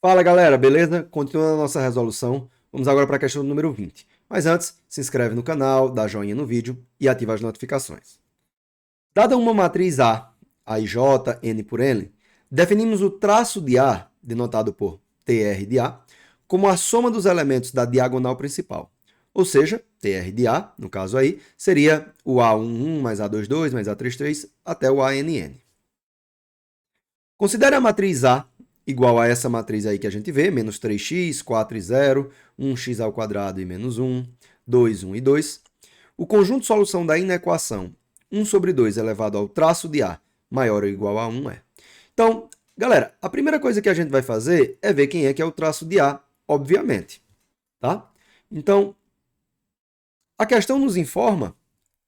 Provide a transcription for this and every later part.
Fala galera, beleza? Continuando a nossa resolução, vamos agora para a questão número 20. Mas antes, se inscreve no canal, dá joinha no vídeo e ativa as notificações. Dada uma matriz A e J, N por N, definimos o traço de A, denotado por TR de A, como a soma dos elementos da diagonal principal. Ou seja, TR de A, no caso aí, seria o A11 mais A22 mais A33 até o ANN. Considere a matriz A igual a essa matriz aí que a gente vê, menos 3x, 4 e 0, 1x ao quadrado e menos 1, 2, 1 e 2. O conjunto de solução da inequação 1 sobre 2 elevado ao traço de A maior ou igual a 1 é. Então, galera, a primeira coisa que a gente vai fazer é ver quem é que é o traço de A, obviamente. Tá? Então, a questão nos informa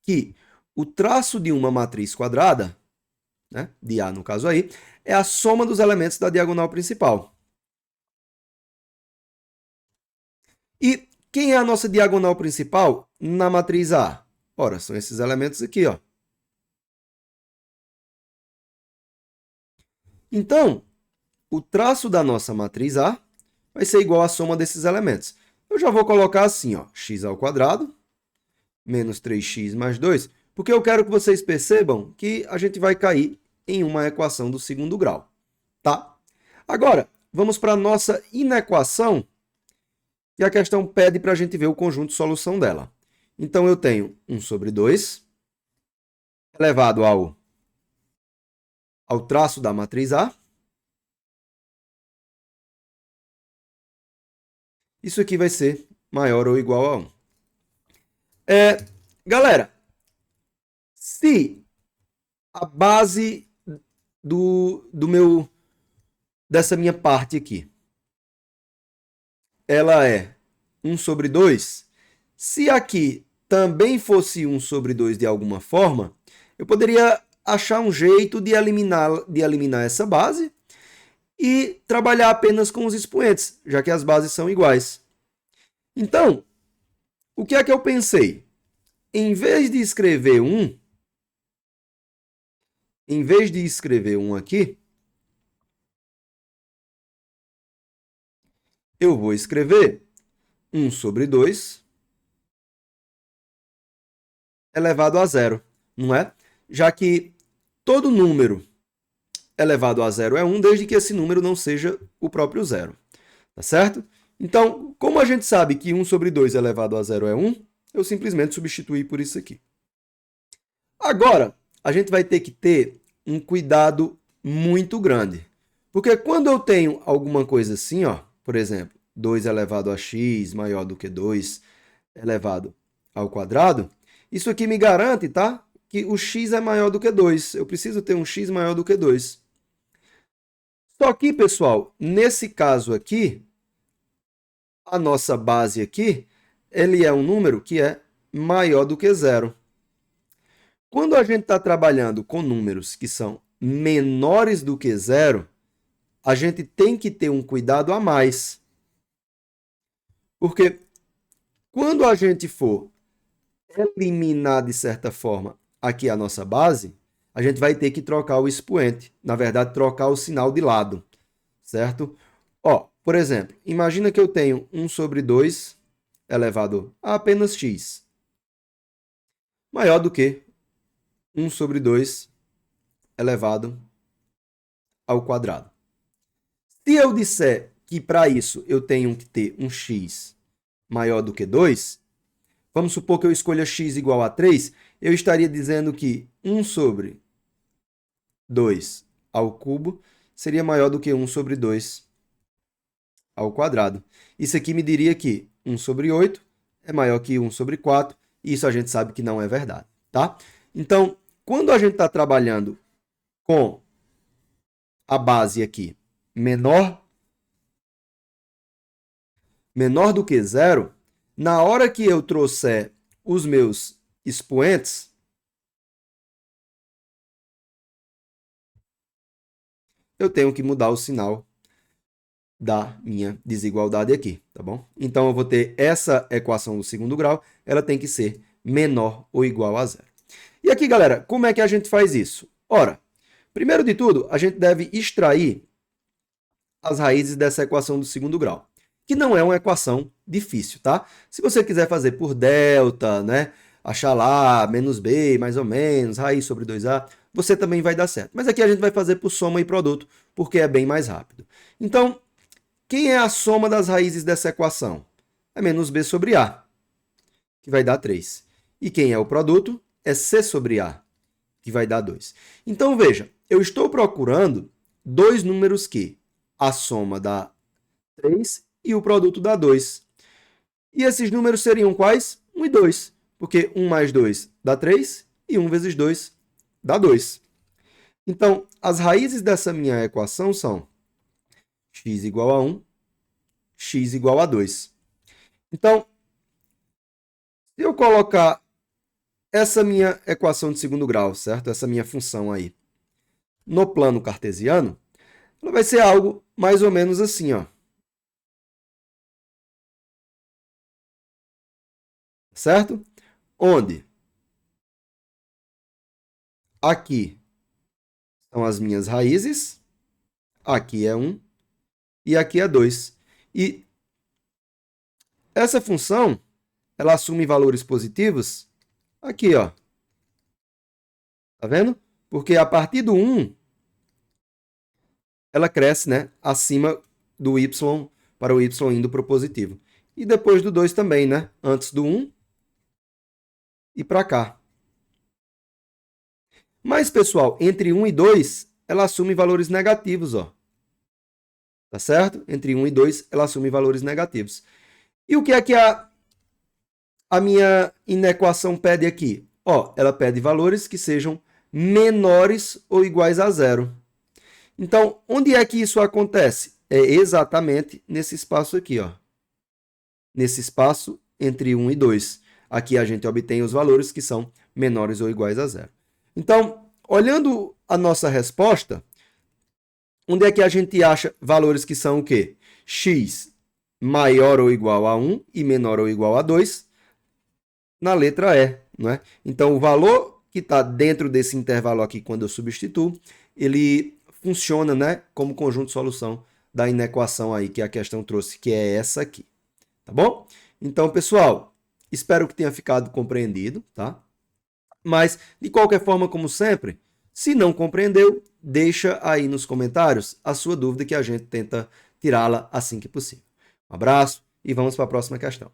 que o traço de uma matriz quadrada, né, de A no caso aí, é a soma dos elementos da diagonal principal. E quem é a nossa diagonal principal na matriz A? Ora, são esses elementos aqui, ó. Então, o traço da nossa matriz A vai ser igual à soma desses elementos. Eu já vou colocar assim, ó, x ao quadrado menos 3x mais 2, porque eu quero que vocês percebam que a gente vai cair em uma equação do segundo grau, tá? Agora, vamos para a nossa inequação, e a questão pede para a gente ver o conjunto de solução dela. Então, eu tenho 1 sobre 2 elevado ao traço da matriz A. Isso aqui vai ser maior ou igual a 1. Galera, se a base dessa minha parte aqui, ela é 1 sobre 2, se aqui também fosse 1 sobre 2 de alguma forma, eu poderia achar um jeito de eliminar essa base e trabalhar apenas com os expoentes, já que as bases são iguais. Então, o que é que eu pensei? Em vez de escrever 1, aqui, eu vou escrever 1 sobre 2 elevado a 0, não é? Já que todo número elevado a 0 é 1, desde que esse número não seja o próprio zero, tá certo? Então, como a gente sabe que 1 sobre 2 elevado a 0 é 1, eu simplesmente substituí por isso aqui. Agora, a gente vai ter que ter um cuidado muito grande. Porque quando eu tenho alguma coisa assim, ó, por exemplo, 2 elevado a x maior do que 2 elevado ao quadrado, isso aqui me garante, tá? Que o x é maior do que 2. Eu preciso ter um x maior do que 2. Só que, pessoal, nesse caso aqui, a nossa base aqui, ele é um número que é maior do que 0. Quando a gente está trabalhando com números que são menores do que 0, a gente tem que ter um cuidado a mais. Porque quando a gente for eliminar, de certa forma, aqui a nossa base, a gente vai ter que trocar o expoente. Na verdade, trocar o sinal de lado, certo? Ó, por exemplo, imagina que eu tenho 1 sobre 2 elevado a apenas x, maior do que 1 sobre 2 elevado ao quadrado. Se eu disser que para isso eu tenho que ter um x maior do que 2, vamos supor que eu escolha x igual a 3, eu estaria dizendo que 1 sobre 2 ao cubo seria maior do que 1 sobre 2 ao quadrado. Isso aqui me diria que 1 sobre 8 é maior que 1 sobre 4, e isso a gente sabe que não é verdade, tá? Então, quando a gente está trabalhando com a base aqui menor do que 0, na hora que eu trouxer os meus expoentes, eu tenho que mudar o sinal da minha desigualdade aqui, tá bom? Então, eu vou ter essa equação do segundo grau, ela tem que ser menor ou igual a 0. E aqui, galera, como é que a gente faz isso? Ora, primeiro de tudo, a gente deve extrair as raízes dessa equação do segundo grau, que não é uma equação difícil, tá? Se você quiser fazer por delta, né, achar lá menos b, mais ou menos, raiz sobre 2a, você também vai dar certo. Mas aqui a gente vai fazer por soma e produto, porque é bem mais rápido. Então, quem é a soma das raízes dessa equação? É menos b sobre a, que vai dar 3. E quem é o produto? É c sobre a, que vai dar 2. Então, veja, eu estou procurando dois números que a soma dá 3 e o produto dá 2. E esses números seriam quais? 1 e 2, porque 1 mais 2 dá 3 e 1 vezes 2 dá 2. Então, as raízes dessa minha equação são x igual a 1, x igual a 2. Então, se eu colocar essa minha equação de segundo grau, certo? Essa minha função aí, no plano cartesiano, ela vai ser algo mais ou menos assim, ó. Certo? Onde aqui são as minhas raízes, aqui é 1 e aqui é 2. E essa função, ela assume valores positivos aqui, ó. Tá vendo? Porque a partir do 1, ela cresce, né, acima do y para o y indo para o positivo. E depois do 2 também, né? Antes do 1 e para cá. Mas, pessoal, entre 1 e 2, ela assume valores negativos, ó. Tá certo? Entre 1 e 2, ela assume valores negativos. E o que é que a minha inequação pede aqui? Ó, ela pede valores que sejam menores ou iguais a zero. Então, onde é que isso acontece? É exatamente nesse espaço aqui, ó. Nesse espaço entre 1 e 2. Aqui a gente obtém os valores que são menores ou iguais a zero. Então, olhando a nossa resposta, onde é que a gente acha valores que são o quê? X maior ou igual a 1 e menor ou igual a 2, na letra E, não é? Então, o valor que está dentro desse intervalo aqui, quando eu substituo, ele funciona, né, como conjunto de solução da inequação aí que a questão trouxe, que é essa aqui. Tá bom? Então, pessoal, espero que tenha ficado compreendido, tá? Mas, de qualquer forma, como sempre, se não compreendeu, deixa aí nos comentários a sua dúvida que a gente tenta tirá-la assim que possível. Um abraço e vamos para a próxima questão.